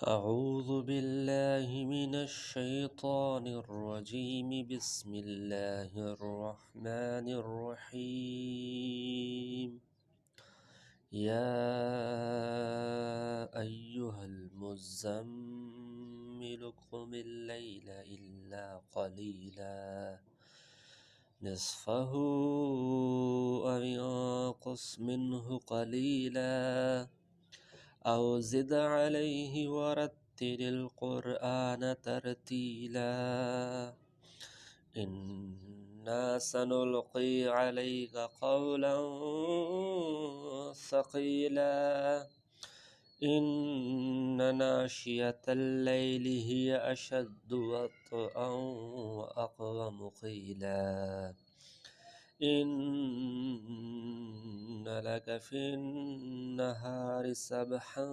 أعوذ بالله من الشيطان الرجيم. بسم الله الرحمن الرحيم. يا أيها المزمل قم الليل إلا قليلا نصفه أو انقص منه قليلا أو زد عليه ورتل القرآن ترتيلا إنا سنلقي عليك قولا ثقيلا إن ناشئة الليل هي أشد وطئا وأقوم قيلا إن لك في النهار سبحا